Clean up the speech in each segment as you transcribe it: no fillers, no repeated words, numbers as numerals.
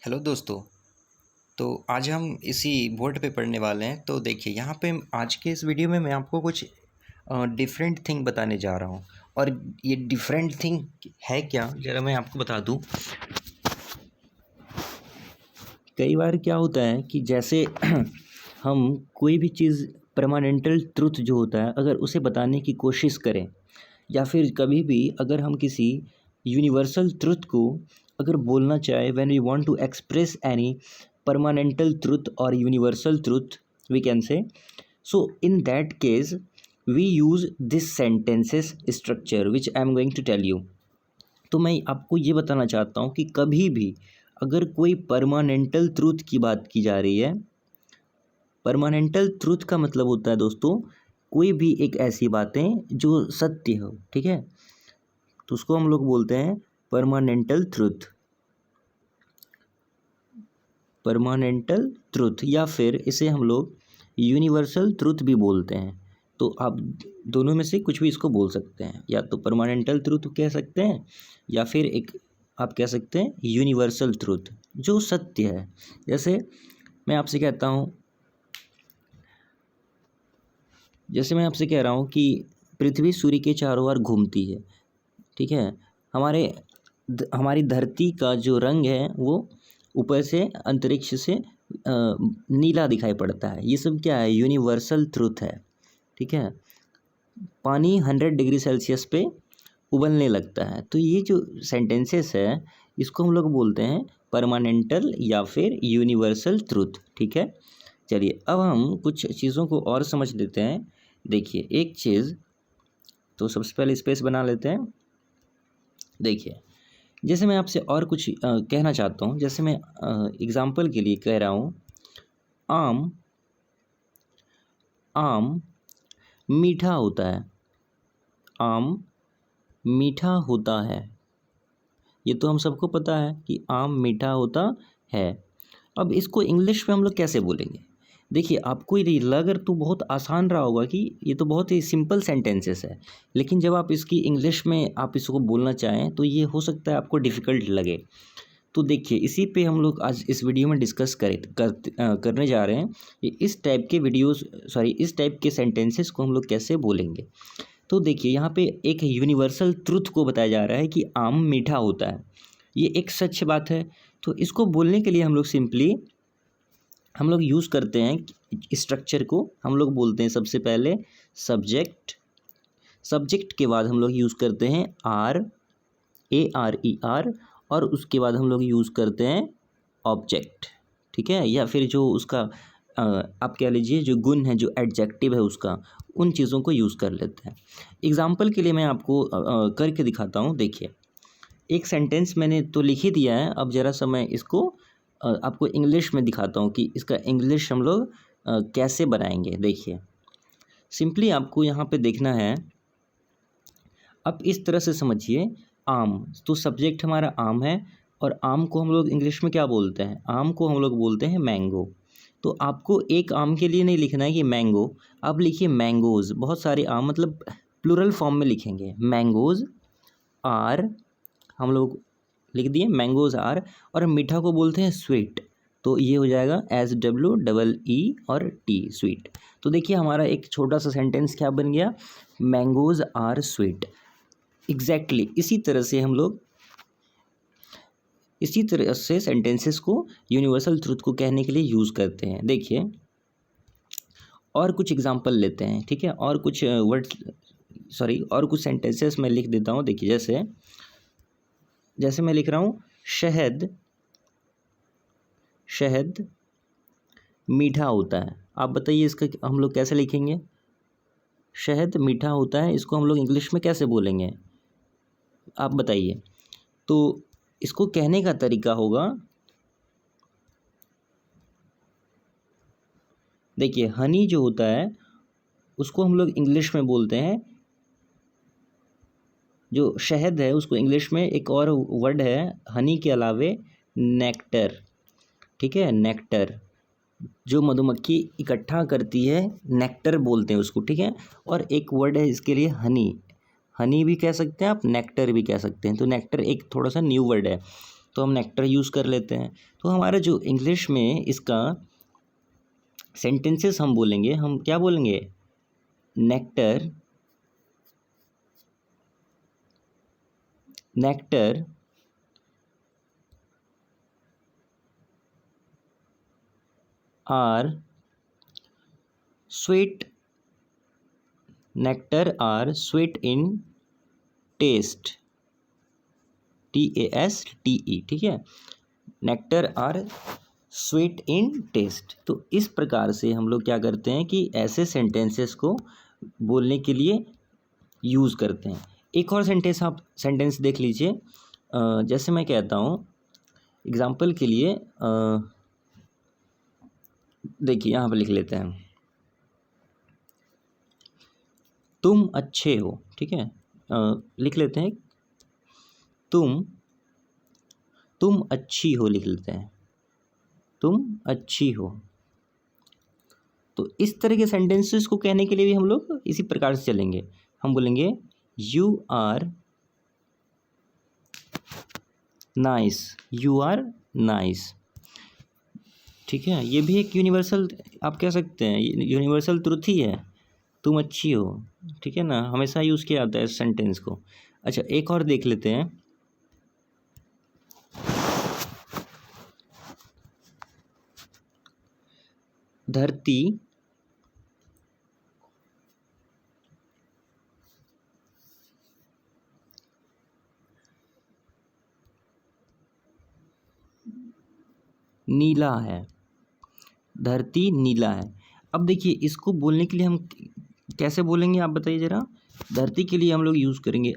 Hello दोस्तों। तो आज हम इसी बोर्ड पे पढ़ने वाले हैं। तो देखिए यहाँ पे आज के इस वीडियो में मैं आपको कुछ डिफरेंट थिंग बताने जा रहा हूँ। और ये डिफरेंट थिंग है क्या, ज़रा मैं आपको बता दूँ। कई बार क्या होता है कि जैसे हम कोई भी चीज़ परमानेंटल ट्रुथ जो होता है, अगर उसे बताने की कोशिश करें, या फिर कभी भी अगर हम किसी यूनिवर्सल ट्रुथ को अगर बोलना चाहे, when we want to express any permanental truth और universal truth, we can say, so in that case we use this sentences structure which I am going to tell you. तो मैं आपको ये बताना चाहता हूँ कि कभी भी अगर कोई परमानेंटल ट्रूथ की बात की जा रही है, परमानेंटल ट्रूथ का मतलब होता है दोस्तों कोई भी एक ऐसी बातें जो सत्य हो, ठीक है, तो उसको हम लोग बोलते हैं परमानेंटल ट्रूथ। परमानेंटल ट्रूथ या फिर इसे हम लोग यूनिवर्सल ट्रूथ भी बोलते हैं। तो आप दोनों में से कुछ भी इसको बोल सकते हैं, या तो परमानेंटल ट्रूथ कह सकते हैं या फिर एक आप कह सकते हैं यूनिवर्सल ट्रूथ जो सत्य है। जैसे मैं आपसे कहता हूँ, जैसे मैं आपसे कह रहा हूँ कि पृथ्वी सूर्य के चारों ओर घूमती है, ठीक है। हमारी धरती का जो रंग है वो ऊपर से अंतरिक्ष से नीला दिखाई पड़ता है। ये सब क्या है? यूनिवर्सल ट्रूथ है, ठीक है। पानी 100 डिग्री सेल्सियस पे उबलने लगता है। तो ये जो सेंटेंसेस है इसको हम लोग बोलते हैं परमानेंटल या फिर यूनिवर्सल ट्रूथ, ठीक है। चलिए अब हम कुछ चीज़ों को और समझ लेते हैं। देखिए एक चीज़, तो सबसे पहले स्पेस बना लेते हैं। देखिए जैसे मैं आपसे और कुछ कहना चाहता हूँ, जैसे मैं एग्जाम्पल के लिए कह रहा हूँ, आम आम मीठा होता है। आम मीठा होता है, ये तो हम सबको पता है कि आम मीठा होता है। अब इसको इंग्लिश में हम लोग कैसे बोलेंगे? देखिए आपको ये लग तो बहुत आसान रहा होगा कि ये तो बहुत ही सिंपल सेंटेंसेस है, लेकिन जब आप इसकी इंग्लिश में आप इसको बोलना चाहें तो ये हो सकता है आपको डिफ़िकल्ट लगे। तो देखिए इसी पे हम लोग आज इस वीडियो में डिस्कस करने जा रहे हैं कि इस टाइप के इस टाइप के सेंटेंसेस को हम लोग कैसे बोलेंगे। तो देखिए यहाँ पे एक यूनिवर्सल ट्रुथ को बताया जा रहा है कि आम मीठा होता है, ये एक सच बात है। तो इसको बोलने के लिए हम लोग सिंपली हम लोग यूज़ करते हैं स्ट्रक्चर को। हम लोग बोलते हैं सबसे पहले सब्जेक्ट, सब्जेक्ट के बाद हम लोग यूज़ करते हैं ARER, और उसके बाद हम लोग यूज़ करते हैं ऑब्जेक्ट, ठीक है। या फिर जो उसका आप कह लीजिए जो गुण है, जो एडजेक्टिव है उसका, उन चीज़ों को यूज़ कर लेते हैं। एग्जाम्पल के लिए मैं आपको करके दिखाता हूँ। देखिए एक सेंटेंस मैंने तो लिख ही दिया है, अब ज़रा सा मैं इसको आपको इंग्लिश में दिखाता हूँ कि इसका इंग्लिश हम लोग कैसे बनाएंगे। देखिए सिंपली आपको यहाँ पे देखना है, आप इस तरह से समझिए। आम, तो सब्जेक्ट हमारा आम है, और आम को हम लोग इंग्लिश में क्या बोलते हैं? आम को हम लोग बोलते हैं मैंगो। तो आपको एक आम के लिए नहीं लिखना है कि मैंगो, आप लिखिए मैंगोज़। बहुत सारे आम मतलब प्लूरल फॉर्म में लिखेंगे, मैंगोज़ आर, हम लोग लिख दिए मैंगोज़ आर। और मीठा को बोलते हैं स्वीट, तो ये हो जाएगा SWEE और T, स्वीट। तो देखिए हमारा एक छोटा सा सेंटेंस क्या बन गया? Mangoes are sweet. एग्जैक्टली इसी तरह से हम लोग इसी तरह से सेंटेंसेस को यूनिवर्सल ट्रूथ को कहने के लिए यूज़ करते हैं। देखिए और कुछ एग्जांपल लेते हैं, ठीक है। और कुछ और कुछ सेंटेंसेस मैं लिख देता हूँ। देखिए जैसे जैसे मैं लिख रहा हूँ, शहद शहद मीठा होता है। आप बताइए इसका हम लोग कैसे लिखेंगे? शहद मीठा होता है, इसको हम लोग इंग्लिश में कैसे बोलेंगे? आप बताइए। तो इसको कहने का तरीका होगा, देखिए हनी जो होता है उसको हम लोग इंग्लिश में बोलते हैं, जो शहद है उसको इंग्लिश में एक और वर्ड है हनी के अलावे, नेक्टर, ठीक है। नेक्टर जो मधुमक्खी इकट्ठा करती है, नेक्टर बोलते हैं उसको, ठीक है। और एक वर्ड है इसके लिए हनी, हनी भी कह सकते हैं आप, नेक्टर भी कह सकते हैं। तो नेक्टर एक थोड़ा सा न्यू वर्ड है। तो हम नेक्टर यूज़ कर लेते हैं। तो हमारा जो इंग्लिश में इसका सेंटेंसेस हम बोलेंगे, हम क्या बोलेंगे, nectar nectar are sweet, nectar are sweet in taste, TASTE, ठीक है, nectar are sweet in taste. तो इस प्रकार से हम लोग क्या करते हैं कि ऐसे सेंटेंसेस को बोलने के लिए यूज़ करते हैं। एक और सेंटेंस देख लीजिए, जैसे मैं कहता हूँ एग्जाम्पल के लिए, देखिए यहाँ पर लिख लेते हैं, तुम अच्छे हो, ठीक है, लिख लेते हैं तुम अच्छी हो, लिख लेते हैं तुम अच्छी हो। तो इस तरह के सेंटेंसेस को कहने के लिए भी हम लोग इसी प्रकार से चलेंगे। हम बोलेंगे you are nice, you are nice, ठीक है, ये भी एक यूनिवर्सल, आप कह सकते हैं यूनिवर्सल ट्रुथ ही है, तुम अच्छी हो, ठीक है ना, हमेशा यूज़ किया जाता है इस सेंटेंस को। अच्छा, एक और देख लेते हैं, धरती नीला है, धरती नीला है। अब देखिए इसको बोलने के लिए हम कैसे बोलेंगे, आप बताइए ज़रा। धरती के लिए हम लोग यूज़ करेंगे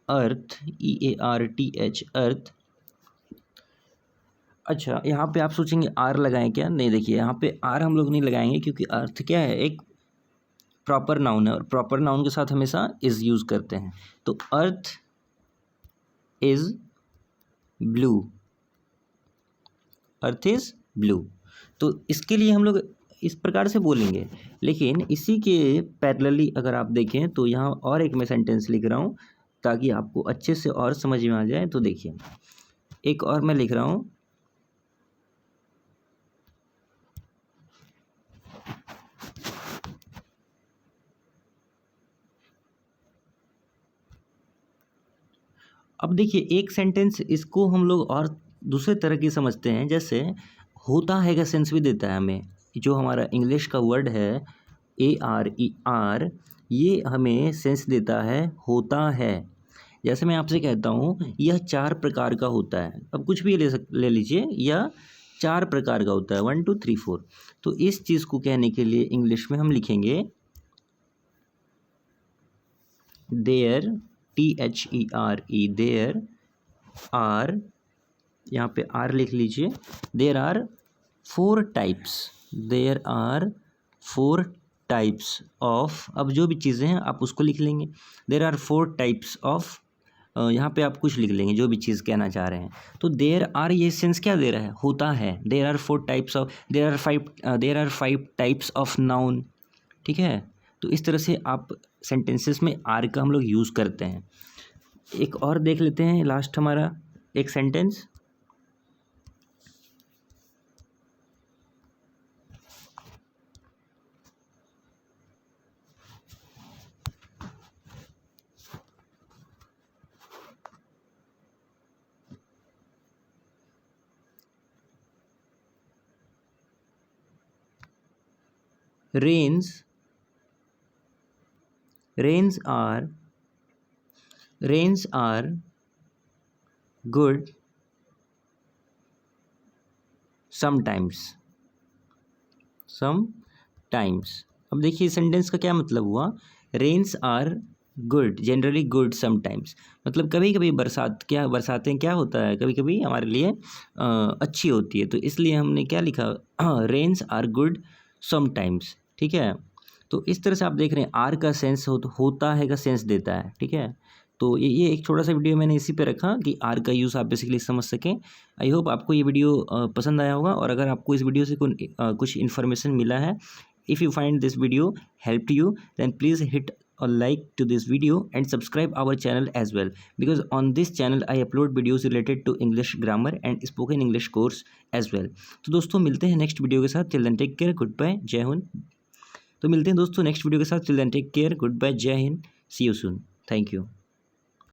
अर्थ, EARTH, अर्थ। अच्छा, यहाँ पे आप सोचेंगे आर लगाएं क्या, नहीं, देखिए यहाँ पे आर हम लोग नहीं लगाएंगे, क्योंकि अर्थ क्या है, एक प्रॉपर नाउन है, और प्रॉपर नाउन के साथ हमेशा इज़ यूज़ करते हैं। तो earth is blue, earth is blue. तो इसके लिए हम लोग इस प्रकार से बोलेंगे। लेकिन इसी के पैरेलली अगर आप देखें तो यहाँ और एक मैं सेंटेंस लिख रहा हूँ ताकि आपको अच्छे से और समझ में आ जाए। तो देखिए एक और मैं लिख रहा हूँ, अब देखिए एक सेंटेंस इसको हम लोग और दूसरे तरह की समझते हैं। जैसे होता है का सेंस भी देता है हमें, जो हमारा इंग्लिश का वर्ड है ARER, ये हमें सेंस देता है होता है। जैसे मैं आपसे कहता हूँ यह 4 प्रकार का होता है, अब कुछ भी ले लीजिए, यह 4 प्रकार का होता है, 1 2 3 4। तो इस चीज़ को कहने के लिए इंग्लिश में हम लिखेंगे देयर, THERE, देयर आर, यहाँ पे आर लिख लीजिए, there are 4 types, there are 4 types of, अब जो भी चीज़ें हैं आप उसको लिख लेंगे, देयर आर 4 टाइप्स ऑफ, यहाँ पे आप कुछ लिख लेंगे जो भी चीज़ कहना चाह रहे हैं। तो देयर आर ये सेंस क्या दे रहा है, होता है। There are 4 types of, there are 5 types of noun, ठीक है। तो इस तरह से आप सेंटेंसेस में आर का हम लोग यूज़ करते हैं। एक और देख लेते हैं, लास्ट हमारा एक sentence, rains are good sometimes। अब देखिए सेंटेंस का क्या मतलब हुआ, rains are good, generally good sometimes, मतलब कभी कभी बरसातें क्या होता है, कभी कभी हमारे लिए अच्छी होती है। तो इसलिए हमने क्या लिखा, रेन्स आर गुड समटाइम्स, ठीक है। तो इस तरह से आप देख रहे हैं आर का सेंस होता है का सेंस देता है, ठीक है। तो ये एक छोटा सा वीडियो मैंने इसी पे रखा कि आर का यूज़ आप बेसिकली समझ सकें। आई होप आपको ये वीडियो पसंद आया होगा, और अगर आपको इस वीडियो से कुछ इन्फॉर्मेशन मिला है, if you find this video helped you, then please hit a like to this video and subscribe our channel as well, because on this channel I upload videos related to English grammar and spoken English course as well. तो दोस्तों मिलते हैं next video के साथ. Till then take care, good bye, जय हिंद. तो मिलते हैं दोस्तों नेक्स्ट वीडियो के साथ. Till then take care, good bye, जय हिंद, see you soon. Thank you.